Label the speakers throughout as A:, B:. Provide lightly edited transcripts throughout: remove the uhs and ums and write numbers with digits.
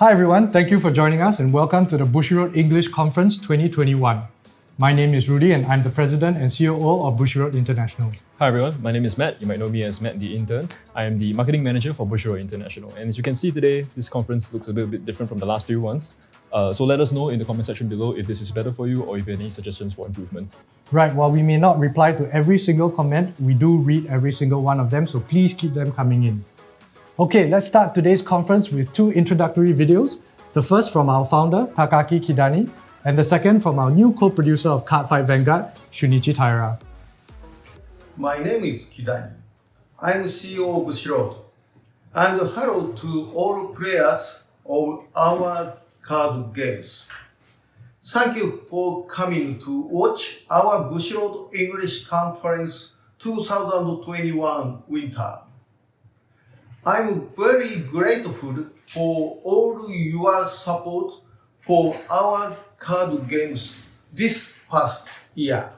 A: Hi everyone, thank you for joining us and welcome to the Bushiroad English Conference 2021. My name is Rudy and I'm the President and COO of Bushiroad International.
B: Hi everyone, my name is Matt. You might know me as Matt the Intern. I am the Marketing Manager for Bushiroad International. And as you can see today, this conference looks a bit different from the last few ones. So let us know in the comment section below if this is better for you or if you have any suggestions for improvement.
A: Right, while we may not reply to every single comment, we do read every single one of them, so please keep them coming in. Okay, let's start today's conference with two introductory videos. The first from our founder, Takaaki Kidani, and the second from our new co-producer of Cardfight Vanguard, Shunichi Taira.
C: My name is Kidani. I'm CEO of Bushiroad. And hello to all players of our card games. Thank you for coming to watch our Bushiroad English Conference 2021 Winter. I'm very grateful for all your support for our card games this past year,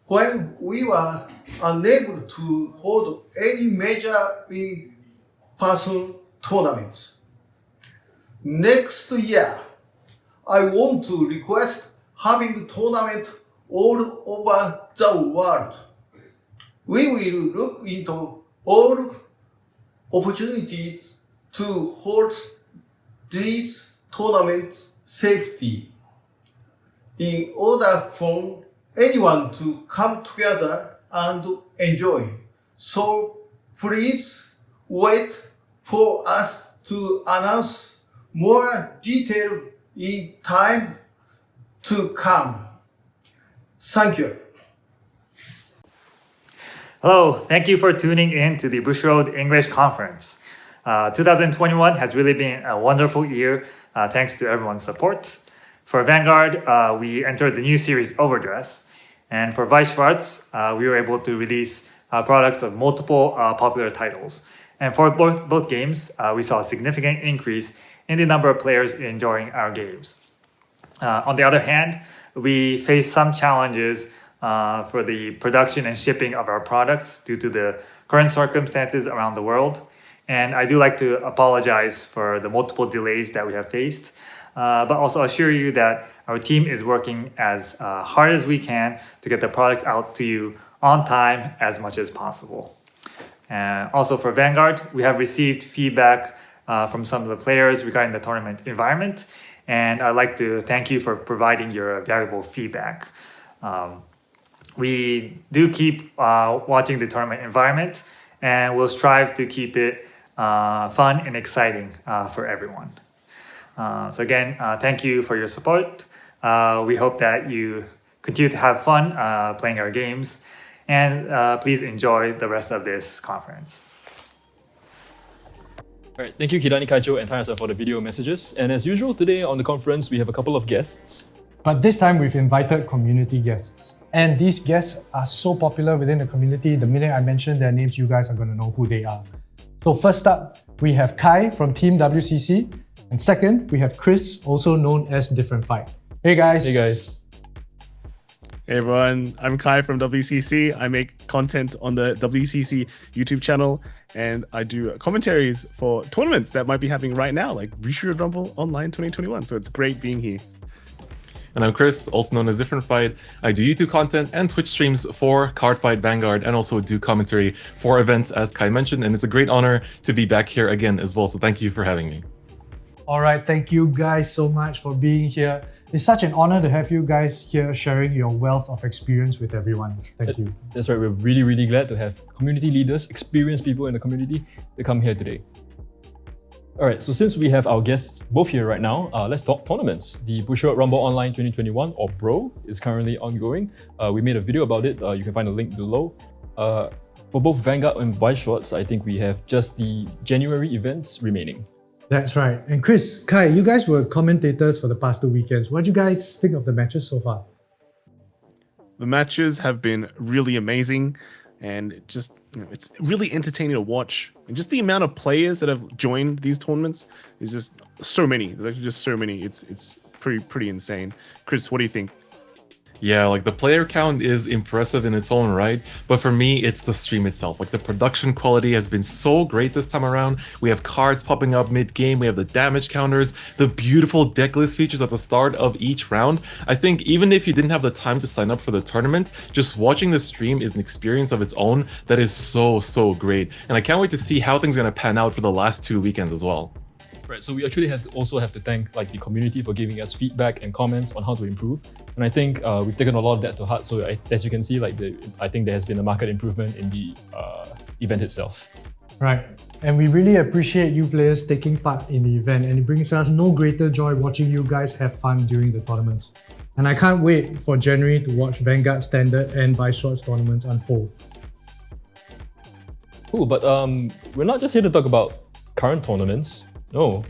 C: when we were unable to hold any major in-person tournaments. Next year, I want to request having tournament all over the world. We will look into all opportunities to hold these tournaments safely in order for anyone to come together and enjoy. So please wait for us to announce more detail in time to come. Thank you.
D: Hello, thank you for tuning in to the Bushiroad English Conference. 2021 has really been a wonderful year thanks to everyone's support. For Vanguard, we entered the new series Overdress. And for Weishwartz, we were able to release products of multiple popular titles. And for both games, we saw a significant increase in the number of players enjoying our games. On the other hand, we faced some challenges for the production and shipping of our products due to the current circumstances around the world. And I do like to apologize for the multiple delays that we have faced, but also assure you that our team is working as hard as we can to get the product out to you on time as much as possible. And also for Vanguard, we have received feedback from some of the players regarding the tournament environment, and I'd like to thank you for providing your valuable feedback. We do keep watching the tournament environment, and we'll strive to keep it fun and exciting for everyone. So again, thank you for your support. We hope that you continue to have fun playing our games, and please enjoy the rest of this conference.
B: All right, thank you Kidani, Kaicho, and Taira for the video messages. And as usual, today on the conference, we have a couple of guests.
A: But this time we've invited community guests. And these guests are so popular within the community, the minute I mention their names, you guys are going to know who they are. So first up, we have Kai from Team WCC. And second, we have Kris, also known as DifferentFight. Hey guys.
B: Hey guys.
E: Hey everyone, I'm Kai from WCC. I make content on the WCC YouTube channel, and I do commentaries for tournaments that might be happening right now, like Bushiroad Rumble Online 2021. So it's great being here.
F: And I'm Kris, also known as DifferentFight. I do YouTube content and Twitch streams for Cardfight Vanguard, and also do commentary for events, as Kai mentioned, and it's a great honor to be back here again as well, so thank you for having me.
A: All right, thank you guys so much for being here. It's such an honor to have you guys here sharing your wealth of experience with everyone. Thank you.
B: That's right, we're really glad to have community leaders, experienced people in the community to come here today. All right, so since we have our guests both here right now, let's talk tournaments. The Bushiroad Rumble Online 2021, or BRO, is currently ongoing. We made a video about it. You can find a link below. For both Vanguard and Weishwartz, I think we have just the January events remaining.
A: That's right. And Kris, Kai, you guys were commentators for the past 2 weekends. What do you guys think of the matches so far?
E: The matches have been really amazing, and just it's really entertaining to watch. And just the amount of players that have joined these tournaments is just so many. There's actually just so many. It's pretty insane. Kris, what do you think?
F: Yeah, like the player count is impressive in its own right, but for me, it's the stream itself. Like the production quality has been so great this time around. We have cards popping up mid-game, we have the damage counters, the beautiful deck list features at the start of each round. I think even if you didn't have the time to sign up for the tournament, just watching the stream is an experience of its own that is so great. And I can't wait to see how things are going to pan out for the last 2 weekends as well.
B: Right, so we actually also have to thank the community for giving us feedback and comments on how to improve. And I think we've taken a lot of that to heart. So as you can see, I think there has been a market improvement in the event itself.
A: Right. And we really appreciate you players taking part in the event, and it brings us no greater joy watching you guys have fun during the tournaments. And I can't wait for January to watch Vanguard Standard and Vice Lords tournaments unfold.
B: Cool, but we're not just here to talk about current tournaments. No.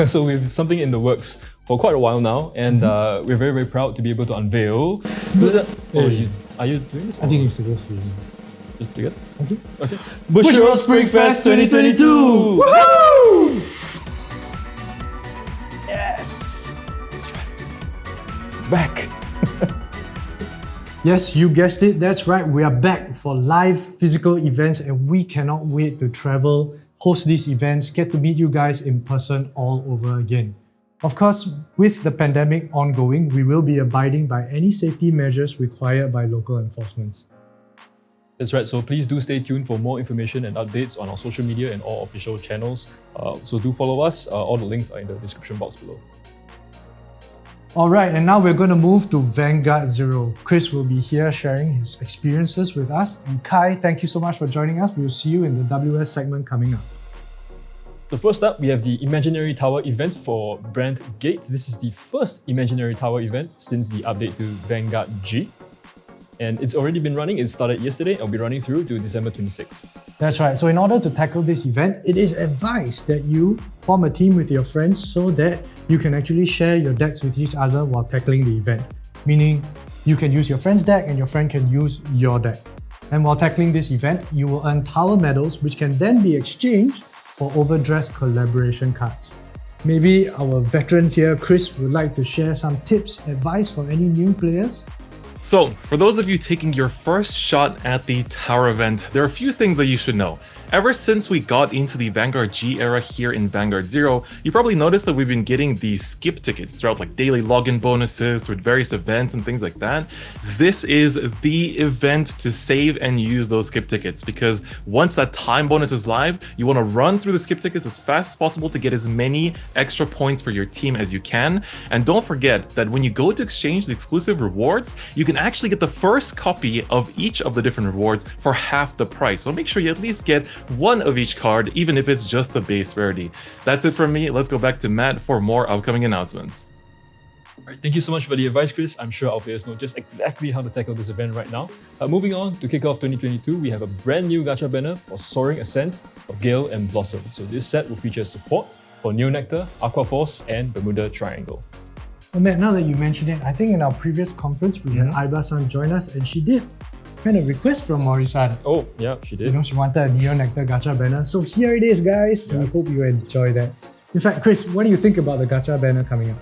B: So we have something in the works for quite a while now, and we're very proud to be able to unveil. Are you doing this?
A: I think it's supposed to be.
B: Just together?
A: Okay.
B: Bushiroad Spring Fest 2022!
A: Woohoo!
B: Yes! That's right. It's back.
A: Yes, you guessed it. That's right. We are back for live physical events, and we cannot wait to travel, host these events, get to meet you guys in person all over again. Of course, with the pandemic ongoing, we will be abiding by any safety measures required by local enforcements.
B: That's right, so please do stay tuned for more information and updates on our social media and all official channels. So do follow us. All the links are in the description box below.
A: Alright, and now we're going to move to Vanguard Zero. Kris will be here sharing his experiences with us. And Kai, thank you so much for joining us. We'll see you in the WS segment coming up.
B: So first up, we have the Imaginary Tower event for Brand Gate. This is the first Imaginary Tower event since the update to Vanguard G. And it's already been running. It started yesterday and will be running through to December 26th.
A: That's right. So in order to tackle this event, it is advised that you form a team with your friends so that you can actually share your decks with each other while tackling the event. Meaning, you can use your friend's deck and your friend can use your deck. And while tackling this event, you will earn tower medals which can then be exchanged for overdressed collaboration cards. Maybe our veteran here, Kris, would like to share some tips, advice for any new players?
F: So, for those of you taking your first shot at the Tower event, there are a few things that you should know. Ever since we got into the Vanguard G era here in Vanguard Zero, you probably noticed that we've been getting these skip tickets throughout daily login bonuses with various events and things like that. This is the event to save and use those skip tickets, because once that time bonus is live, you want to run through the skip tickets as fast as possible to get as many extra points for your team as you can. And don't forget that when you go to exchange the exclusive rewards, you can actually get the first copy of each of the different rewards for half the price. So make sure you at least get one of each card, even if it's just the base rarity. That's it from me. Let's go back to Matt for more upcoming announcements.
B: Alright, thank you so much for the advice, Kris. I'm sure our players know just exactly how to tackle this event right now. Moving on to kick off 2022, we have a brand new gacha banner for Soaring Ascent of Gale and Blossom. So this set will feature support for Neo Nectar, Aqua Force, and Bermuda Triangle.
A: Well, Matt, now that you mentioned it, I think in our previous conference we had Aiba-san join us, and she did kind of request from Mori-san.
B: Oh, yeah, she did.
A: You know, she wanted a Neo Nectar gacha banner. So here it is, guys. We hope you enjoy that. In fact, Kris, what do you think about the gacha banner coming up?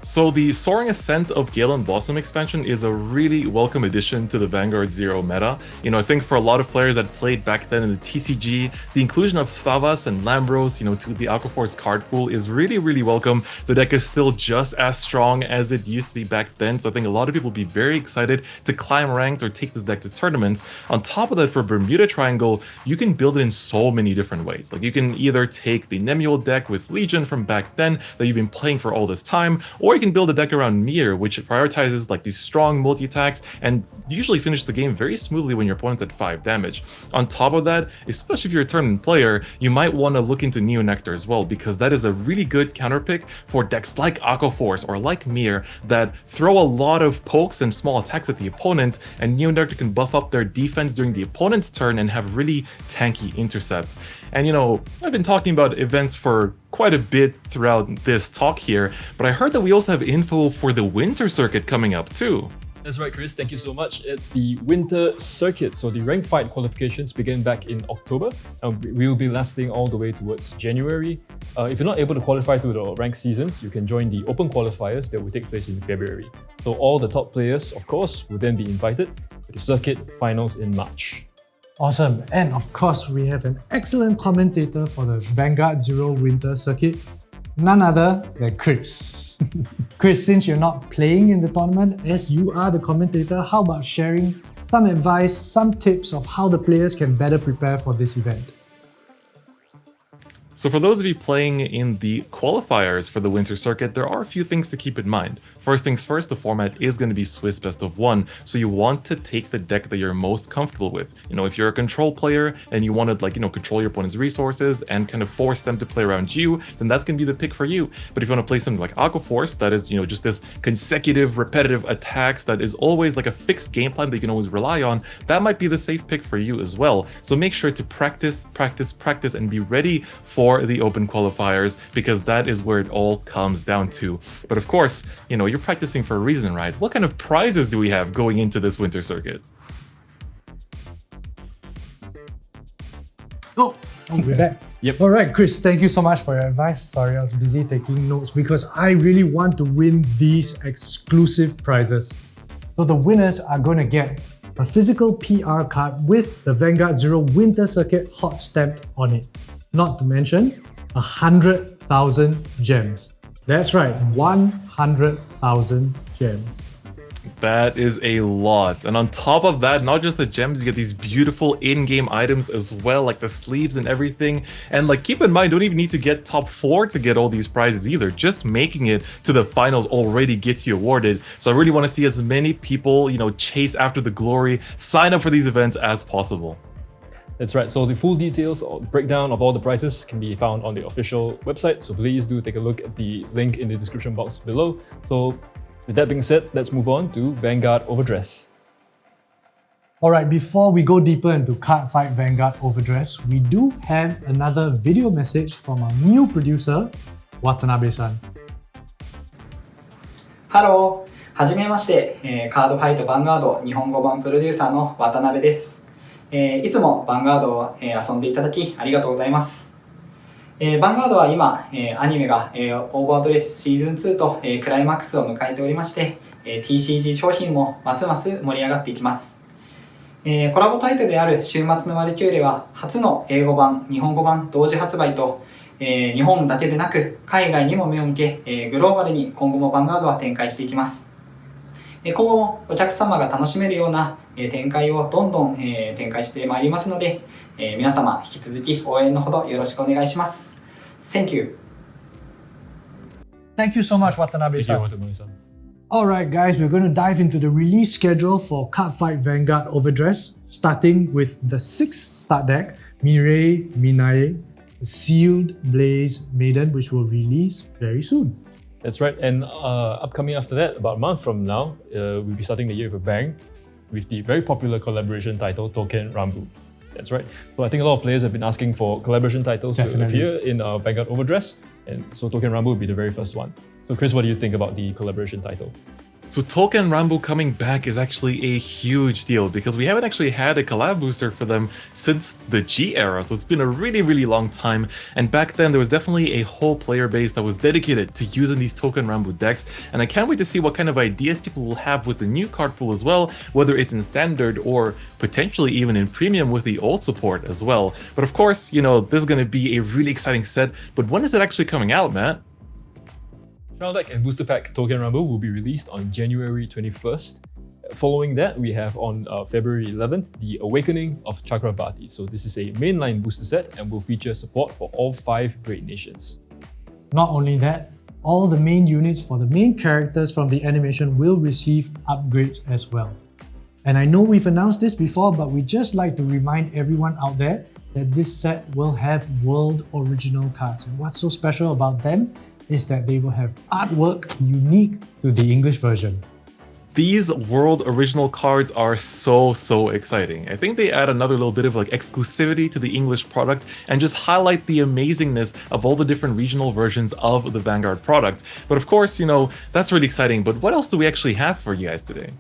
F: So the Soaring Ascent of Gale and Blossom expansion is a really welcome addition to the Vanguard Zero meta. You know, I think for a lot of players that played back then in the TCG, the inclusion of Thavas and Lambros, to the Aquaforce card pool is really welcome. The deck is still just as strong as it used to be back then, so I think a lot of people will be very excited to climb ranked or take this deck to tournaments. On top of that, for Bermuda Triangle, you can build it in so many different ways. Like, you can either take the Nemuel deck with Legion from back then that you've been playing for all this time, or you can build a deck around Mir, which prioritizes these strong multi-attacks and usually finish the game very smoothly when your opponent's at 5 damage. On top of that, especially if you're a tournament player, you might want to look into Neo Nectar as well, because that is a really good counter pick for decks like Aqua Force or like Mir that throw a lot of pokes and small attacks at the opponent, and Neo Nectar can buff up their defense during the opponent's turn and have really tanky intercepts. And I've been talking about events for quite a bit throughout this talk here, but I heard that we also have info for the Winter Circuit coming up too.
B: That's right, Kris. Thank you so much. It's the Winter Circuit. So the rank fight qualifications begin back in October and will be lasting all the way towards January. If you're not able to qualify through the ranked seasons, you can join the open qualifiers that will take place in February. So all the top players, of course, will then be invited to the circuit finals in March.
A: Awesome. And of course, we have an excellent commentator for the Vanguard Zero Winter Circuit. None other than Kris. Kris, since you're not playing in the tournament, as you are the commentator, how about sharing some advice, some tips of how the players can better prepare for this event?
F: So for those of you playing in the qualifiers for the Winter Circuit, there are a few things to keep in mind. First things first, the format is going to be Swiss best of one, so you want to take the deck that you're most comfortable with. If you're a control player and you want to control your opponent's resources and kind of force them to play around you, then that's going to be the pick for you. But if you want to play something like Aqua Force, that is, just this consecutive, repetitive attacks that is always like a fixed game plan that you can always rely on, that might be the safe pick for you as well. So make sure to practice, and be ready for the open qualifiers, because that is where it all comes down to. But of course, you're practicing for a reason, right? What kind of prizes do we have going into this Winter Circuit?
A: Oh, we're back.
B: Yep.
A: All right, Kris, thank you so much for your advice. Sorry, I was busy taking notes because I really want to win these exclusive prizes. So the winners are going to get a physical PR card with the Vanguard Zero Winter Circuit hot stamped on it. Not to mention 100,000 gems. That's right, 100,000 gems.
F: That is a lot. And on top of that, not just the gems, you get these beautiful in-game items as well, like the sleeves and everything. And keep in mind, don't even need to get top 4 to get all these prizes either. Just making it to the finals already gets you awarded. So I really want to see as many people, chase after the glory, sign up for these events as possible.
B: That's right. So the full details or breakdown of all the prizes can be found on the official website. So please do take a look at the link in the description box below. So with that being said, let's move on to Vanguard Overdress.
A: Alright, before we go deeper into Cardfight Vanguard Overdress, we do have another video message from our new producer, Watanabe-san.
G: ハロー、はじめまして、カードファイトヴァンガード日本語版プロデューサーの渡辺です。いつもヴァンガードを遊んでいただきありがとうございます。ヴァンガードは今、アニメがオーバードレスシーズン2とクライマックスを迎えておりまして、TCG 商品もますます盛り上がっていきます。コラボタイトルである週末のワルキューレは初の英語版、日本語版同時発売と、日本だけでなく海外にも目を向け、グローバルに今後もヴァンガードは展開していきます。今後もお客様が楽しめるような展開をどんどん展開してまいりますので、皆様引き続き応援のほどよろしくお願いします。Thank you.
A: Thank you so much, Watanabe-san. Alright guys, we're going to dive into the release schedule for Cardfight Vanguard Overdress, starting with the 6th start deck, Mirai Minae, the Sealed Blaze Maiden, which will release very soon.
B: That's right. And upcoming after that, about a month from now, we'll be starting the year with a bang with the very popular collaboration title, Token Rambu. That's right. So I think a lot of players have been asking for collaboration titles to appear in Vanguard Overdress, and so Token Rambu will be the very first one. So Kris, what do you think about the collaboration title?
F: So Token Rambo coming back is actually a huge deal because we haven't actually had a collab booster for them since the G era, so it's been a really long time. And back then there was definitely a whole player base that was dedicated to using these Token Rambo decks, and I can't wait to see what kind of ideas people will have with the new card pool as well, whether it's in standard or potentially even in premium with the old support as well. But of course, this is going to be a really exciting set, but when is it actually coming out, Matt?
B: Trial Deck and Booster Pack Token Rumble will be released on January 21st. Following that, we have on February 11th, the Awakening of Chakrabarty. So this is a mainline booster set and will feature support for all 5 Great Nations.
A: Not only that, all the main units for the main characters from the animation will receive upgrades as well. And I know we've announced this before, but we just like to remind everyone out there that this set will have world original cards. And what's so special about them is that they will have artwork unique to the English version.
F: These world original cards are so exciting. I think they add another little bit of exclusivity to the English product and just highlight the amazingness of all the different regional versions of the Vanguard product. But of course, that's really exciting, but what else do we actually have for you guys today?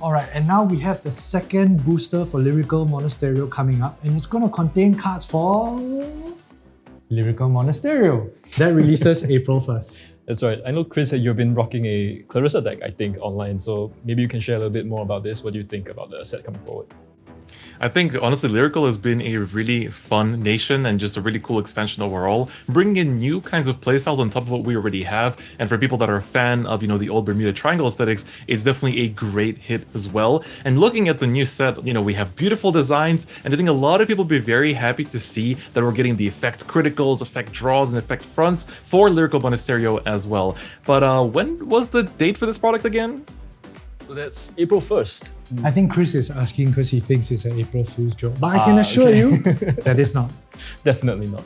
A: Alright, and now we have the second booster for Lyrical Monasterio coming up, and it's going to contain cards for Lyrical Monasterio. That releases April 1st.
B: That's right. I know, Kris, that you've been rocking a Clarissa deck, I think, online. So maybe you can share a little bit more about this. What do you think about the set coming forward?
F: I think, honestly, Lyrical has been a really fun nation and just a really cool expansion overall, bringing in new kinds of playstyles on top of what we already have. And for people that are a fan of, the old Bermuda Triangle aesthetics, it's definitely a great hit as well. And looking at the new set, we have beautiful designs, and I think a lot of people will be very happy to see that we're getting the effect criticals, effect draws, and effect fronts for Lyrical Monasterio as well. But when was the date for this product again?
B: So that's April 1st.
A: I think Kris is asking because he thinks it's an April Fool's joke. But I can assure you that it's not.
B: Definitely not.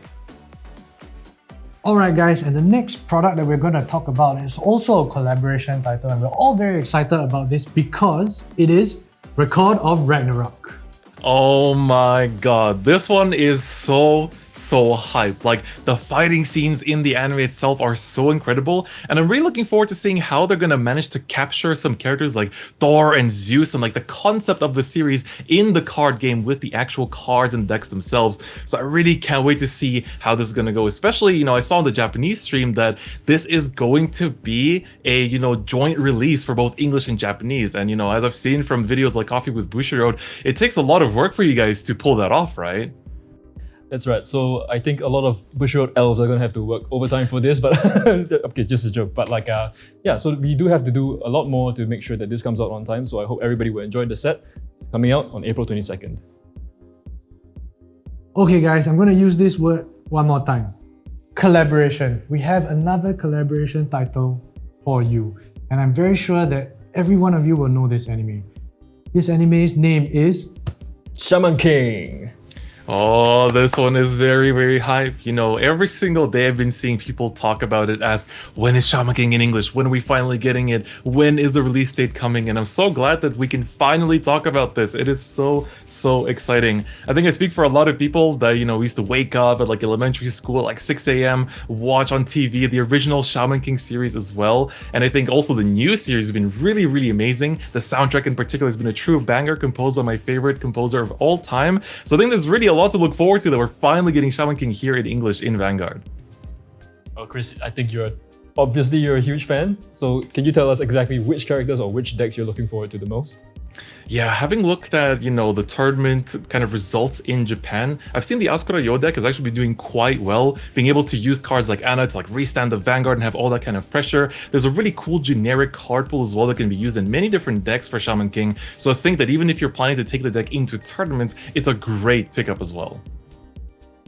A: Alright guys, and the next product that we're going to talk about is also a collaboration title, and we're all very excited about this because it is Record of Ragnarok.
F: Oh my god, this one is so hyped. Like, the fighting scenes in the anime itself are so incredible, and I'm really looking forward to seeing how they're gonna manage to capture some characters like Thor and Zeus and like the concept of the series in the card game with the actual cards and decks themselves. So I really can't wait to see how this is gonna go, especially, I saw in the Japanese stream that this is going to be a, joint release for both English and Japanese. And, as I've seen from videos like Coffee with Bushiroad, it takes a lot of work for you guys to pull that off, right?
B: That's right. So I think a lot of Bushiroad elves are going to have to work overtime for this, but okay, just a joke. But so we do have to do a lot more to make sure that this comes out on time. So I hope everybody will enjoy the set coming out on April 22nd.
A: Okay guys, I'm going to use this word one more time. Collaboration. We have another collaboration title for you, and I'm very sure that every one of you will know this anime. This anime's name is
B: Shaman King.
F: Oh, this one is very hype. Every single day I've been seeing people talk about it as, when is Shaman King in English? When are we finally getting it? When is the release date coming? And I'm so glad that we can finally talk about this. It is so exciting. I think I speak for a lot of people that, we used to wake up at like elementary school at like 6 a.m., watch on TV the original Shaman King series as well. And I think also the new series has been really amazing. The soundtrack in particular has been a true banger, composed by my favorite composer of all time. So I think there's really a lot to look forward to that we're finally getting Shaman King here in English in Vanguard.
B: Oh, Kris, I think you're a huge fan. So can you tell us exactly which characters or which decks you're looking forward to the most?
F: Yeah, having looked at, the tournament kind of results in Japan, I've seen the Asukara Yo deck has actually been doing quite well, being able to use cards like Anna to restand the Vanguard and have all that kind of pressure. There's a really cool generic card pool as well that can be used in many different decks for Shaman King. So I think that even if you're planning to take the deck into tournaments, it's a great pickup as well.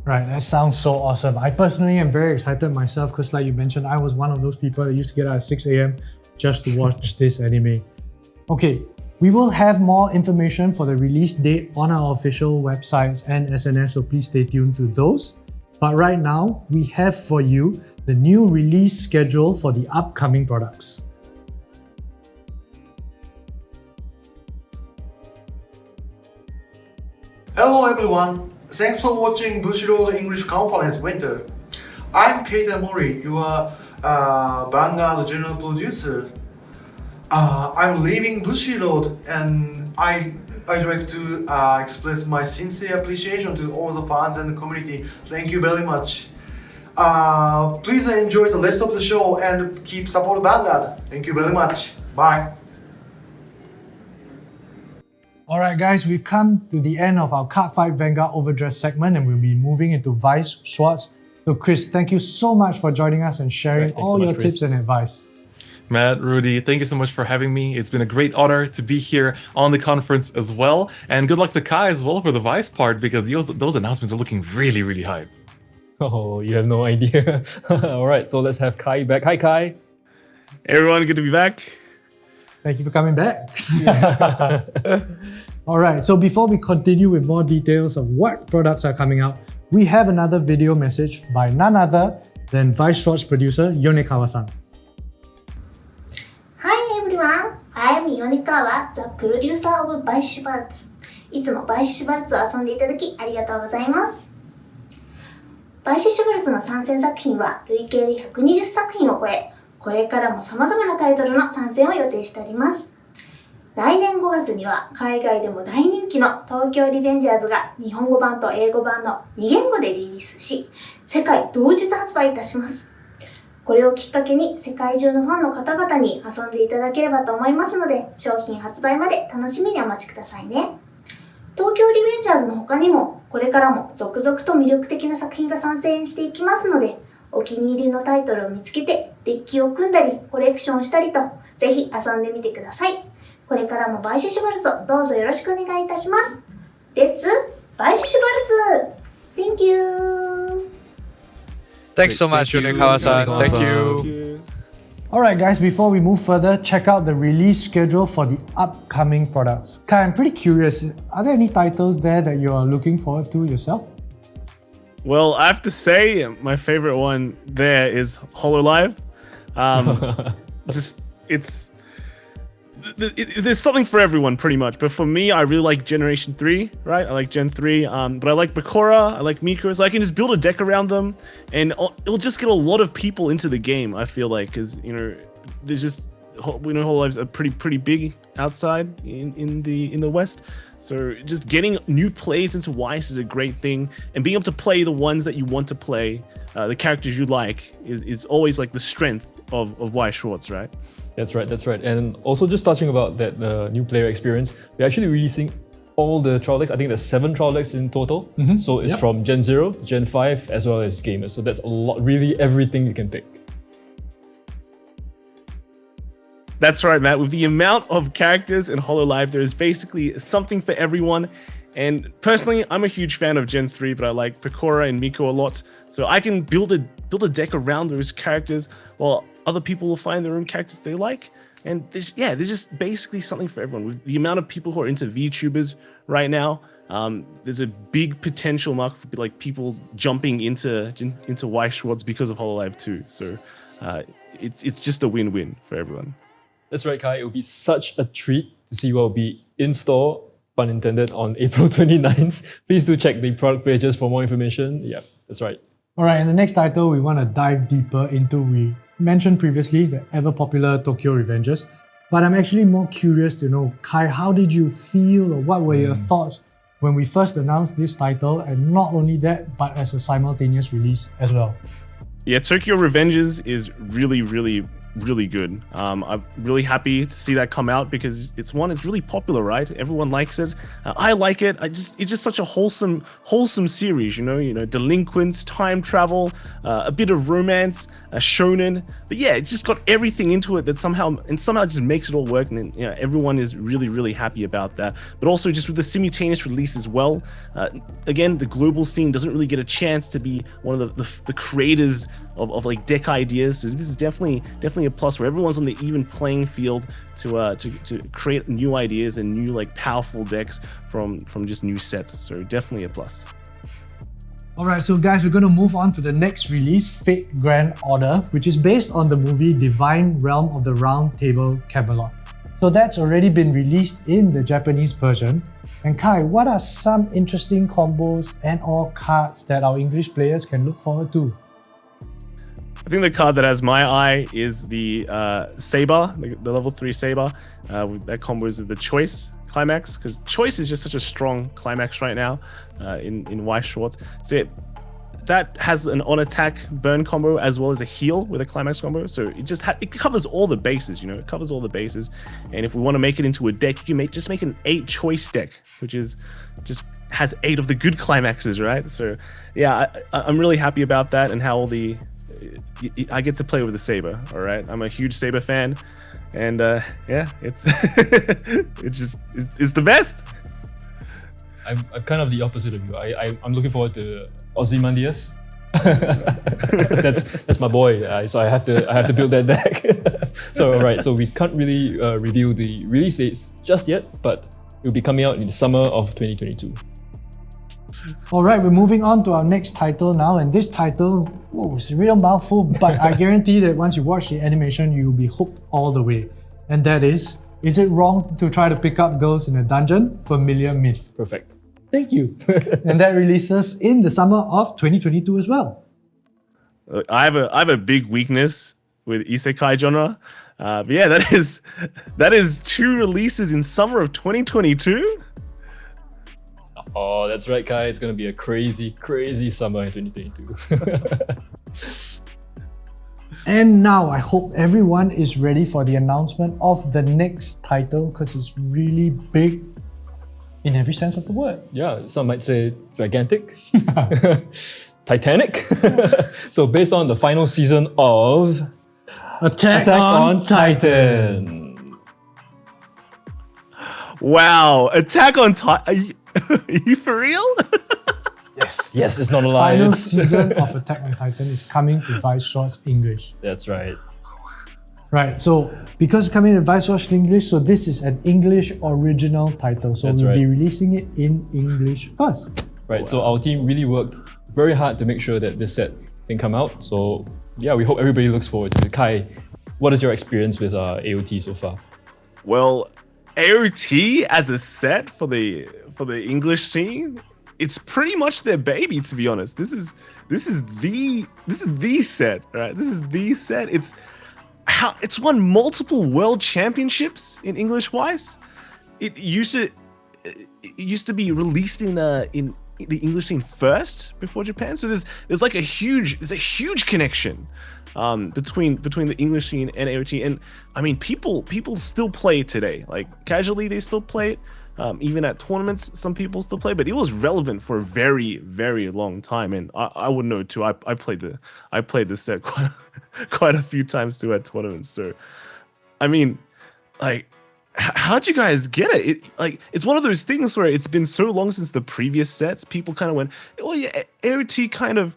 A: Right, that sounds so awesome. I personally am very excited myself because like you mentioned, I was one of those people that used to get out at 6 a.m. just to watch this anime. Okay, we will have more information for the release date on our official websites and SNS, so please stay tuned to those. But right now, we have for you the new release schedule for the upcoming products.
H: Hello everyone, thanks for watching Bushiroad English Conference Winter. I'm Keita Mori, your Vanguard general producer. I'm leaving Bushiroad, and I'd like to express my sincere appreciation to all the fans and the community. Thank you very much. Please enjoy the rest of the show and keep supporting Vanguard. Thank you very much. Bye.
A: Alright guys, we've come to the end of our Card Fight Vanguard Overdress segment, and we'll be moving into Vice Schwartz. So Kris, thank you so much for joining us and sharing all your tips and advice.
F: Matt, Rudy, thank you so much for having me. It's been a great honor to be here on the conference as well. And good luck to Kai as well for the Vice part, because those announcements are looking really hype.
B: Oh, you have no idea. Alright, so let's have Kai back. Hi, Kai.
E: Hey everyone, good to be back.
A: Thank you for coming back. Alright, so before we continue with more details of what products are coming out, we have another video message by none other than Vice Schwartz producer Yonekawa-san.
I: Hi everyone, I am Yonekawa, the producer of Vice Schwartz. いつもバイシュバルツを遊んでいただきありがとうございます。バイシュバルツの参戦作品は累計で120作品を超え、これからも様々なタイトルの参戦を予定しております。来年5月には海外でも大人気の東京リベンジャーズが日本語版と英語版の2言語でリリースし、世界同日発売いたします。これをきっかけに世界中のファンの方々に遊んでいただければと思いますので、商品発売まで楽しみにお待ちくださいね。東京リベンジャーズの他にも、これからも続々と魅力的な作品が参戦していきますので、お気に入りのタイトルを見つけて、デッキを組んだり、コレクションしたりと、ぜひ遊んでみてください。これからもバイシュシュバルツをどうぞよろしくお願いいたします。レッツバイシュシュバルツ Thank you!
J: Thanks so much, Yonekawa-san. Thank you.
A: Alright guys, before we move further, check out the release schedule for the upcoming products. Kai, I'm pretty curious, are there any titles there that you're looking forward to yourself?
E: Well, I have to say, my favorite one there is HoloLive. There's something for everyone pretty much, but for me, I really like Generation 3, right? I like Gen 3, but I like Bakura, I like Miko, so I can just build a deck around them, and it'll just get a lot of people into the game, I feel like, because, you know, there's just, we know HoloLives are pretty big outside in the West, so just getting new plays into Weiss is a great thing, and being able to play the ones that you want to play, the characters you like, is always like the strength of Weiss Schwartz, right?
B: That's right. And also just touching about that new player experience, we're actually releasing all the trial decks. I think there's 7 trial decks in total. So it's from Gen 0, Gen 5, as well as Gamers. So that's a lot, really everything you can pick.
E: That's right, Matt. With the amount of characters in HoloLive, there is basically something for everyone. And personally, I'm a huge fan of Gen 3, but I like Bakura and Miko a lot. So I can build a deck around those characters while other people will find their own characters they like. And there's just basically something for everyone. With the amount of people who are into VTubers right now, there's a big potential market for like people jumping into Weiss Schwartz because of HoloLive 2. So it's just a win-win for everyone.
B: That's right, Kai. It will be such a treat to see what will be in store, pun intended, on April 29th. Please do check the product pages for more information. Yeah, that's right.
A: Alright, and the next title we want to dive deeper into, we mentioned previously, the ever-popular Tokyo Revengers. But I'm actually more curious to know, Kai, how did you feel, or what were your thoughts when we first announced this title, and not only that, but as a simultaneous release as well?
E: Yeah, Tokyo Revengers is really good. I'm really happy to see that come out because it's really popular, right? Everyone likes it. I like it. It's just such a wholesome series, you know, delinquents, time travel, a bit of romance, a shonen. But yeah, it's just got everything into it that somehow just makes it all work, and you know, everyone is really happy about that. But also just with the simultaneous release as well. Again, the global scene doesn't really get a chance to be one of the creators of like deck ideas. So this is definitely a plus where everyone's on the even playing field to create new ideas and new like powerful decks from just new sets. So definitely a plus.
A: Alright, so guys, we're going to move on to the next release, Fate Grand Order, which is based on the movie Divine Realm of the Round Table Camelot. So that's already been released in the Japanese version. And Kai, what are some interesting combos and/or cards that our English players can look forward to?
E: I think the card that has my eye is the Saber, the level 3 Saber. That combos with the Choice Climax, because Choice is just such a strong Climax right now in Weiss Schwartz. So that has an on-attack burn combo as well as a heal with a Climax combo. So it covers all the bases, you know, it covers all the bases. And if we want to make it into a deck, you can just make an 8 choice deck, which is just has 8 of the good Climaxes, right? So yeah, I'm really happy about that and how all the I get to play with the Saber, all right? I'm a huge Saber fan, and yeah, it's it's the best.
B: I'm kind of the opposite of you. I'm looking forward to Ozymandias. that's my boy. So I have to build that deck. So alright, so we can't really reveal the release dates just yet, but it will be coming out in the summer of 2022.
A: Alright, we're moving on to our next title now, and this title, it's a real mouthful, but I guarantee that once you watch the animation, you'll be hooked all the way. And that is it wrong to try to pick up girls in a dungeon? Familiar Myth.
B: Perfect.
A: Thank you. And that releases in the summer of 2022 as well.
E: I have a big weakness with isekai genre. But yeah, that is 2 releases in summer of 2022.
B: Oh, that's right, Kai. It's gonna be a crazy, crazy summer in 2022.
A: And now I hope everyone is ready for the announcement of the next title because it's really big in every sense of the word.
B: Yeah, some might say gigantic, Titanic. So based on the final season of
A: Attack on
B: Titan.
E: Wow, Attack on Titan. Are you for real?
B: Yes, it's not a lie.
A: Final season of Attack on Titan is coming to Vice English.
B: That's right.
A: Right, so because it's coming to Vice English, so this is an English original title. So
B: That's
A: we'll be
B: right.
A: releasing it in English first.
B: Right, so our team really worked very hard to make sure that this set can come out. So yeah, we hope everybody looks forward to it. Kai, what is your experience with AOT so far?
E: Well, AOT as a set for the English scene, it's pretty much their baby, to be honest. This is the set, right? This is the set. It's won multiple world championships in English wise. It used to be released in the English scene first before Japan. So there's a huge connection between the English scene and AOT. And I mean, people still play it today. Like casually, they still play it. Even at tournaments, some people still play, but it was relevant for a very, very long time. And I would know too. I played this set quite a few times too at tournaments. So, I mean, like, how'd you guys get it? It's one of those things where it's been so long since the previous sets. People kind of went, well, yeah, AOT kind of.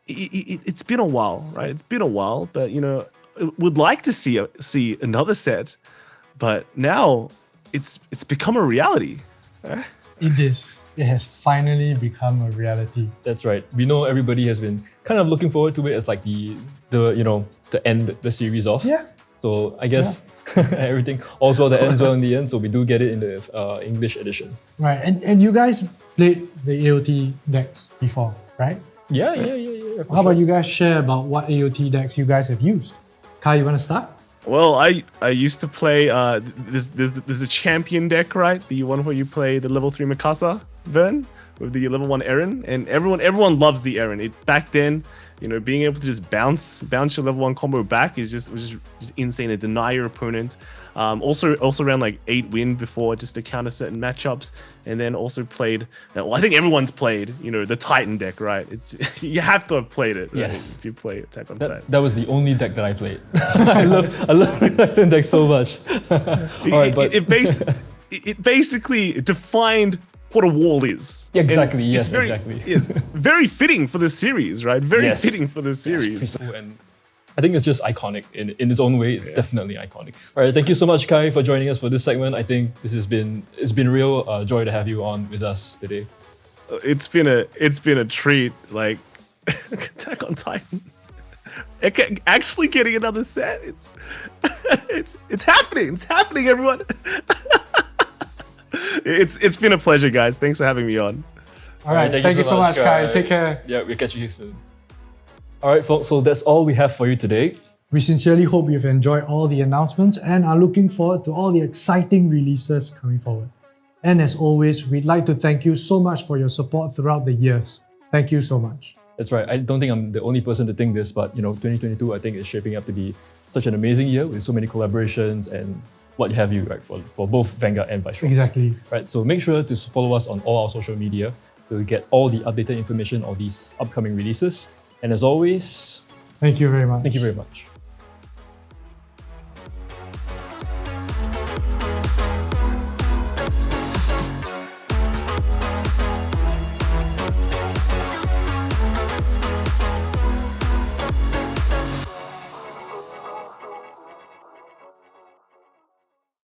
E: It's been a while, right? It's been a while, but would like to see another set, but now. It's become a reality.
A: It is. It has finally become a reality.
B: That's right. We know everybody has been kind of looking forward to it as like the to end the series off.
A: Yeah.
B: So I guess everything all's well that ends well in the end. So we do get it in the English edition.
A: Right, and you guys played the AOT decks before, right?
B: Yeah.
A: How about you guys share about what AOT decks you guys have used? Kai, you want to start?
E: Well, I used to play there's a champion deck, right? The one where you play the level 3 Mikasa Vern with the level 1 Eren, and everyone loves the Eren. Back then, being able to just bounce your level 1 combo back was just insane. To deny your opponent. Also around like 8 win before just to counter certain matchups, and then also played. Well, I think everyone's played. The Titan deck, right? You have to have played it. Right?
B: Yes.
E: If you play Attack on Titan.
B: That was the only deck that I played. I love the Titan deck so much. All right, but
E: it basically defined what a wall is.
B: Exactly.
E: And
B: yes.
E: exactly. It's very fitting for the series, right? Very fitting for the series.
B: And I think it's just iconic in its own way. It's definitely iconic. All right, thank you so much, Kai, for joining us for this segment. I think it's been a real joy to have you on with us today.
E: It's been a treat. Like Attack on Titan. Actually getting another set. It's happening. It's happening, everyone. It's been a pleasure, guys. Thanks for having me on.
A: All right, thank you so much, Kai. Take care.
B: Yeah, we'll catch you soon. All right, folks, so that's all we have for you today.
A: We sincerely hope you've enjoyed all the announcements and are looking forward to all the exciting releases coming forward. And as always, we'd like to thank you so much for your support throughout the years. Thank you so much.
B: That's right. I don't think I'm the only person to think this, but 2022 I think is shaping up to be such an amazing year with so many collaborations and what have you, right, for both Vanguard and Vice.
A: Exactly.
B: Right, so make sure to follow us on all our social media to get all the updated information on these upcoming releases. And as always,
A: thank you very much.
B: Thank you very much.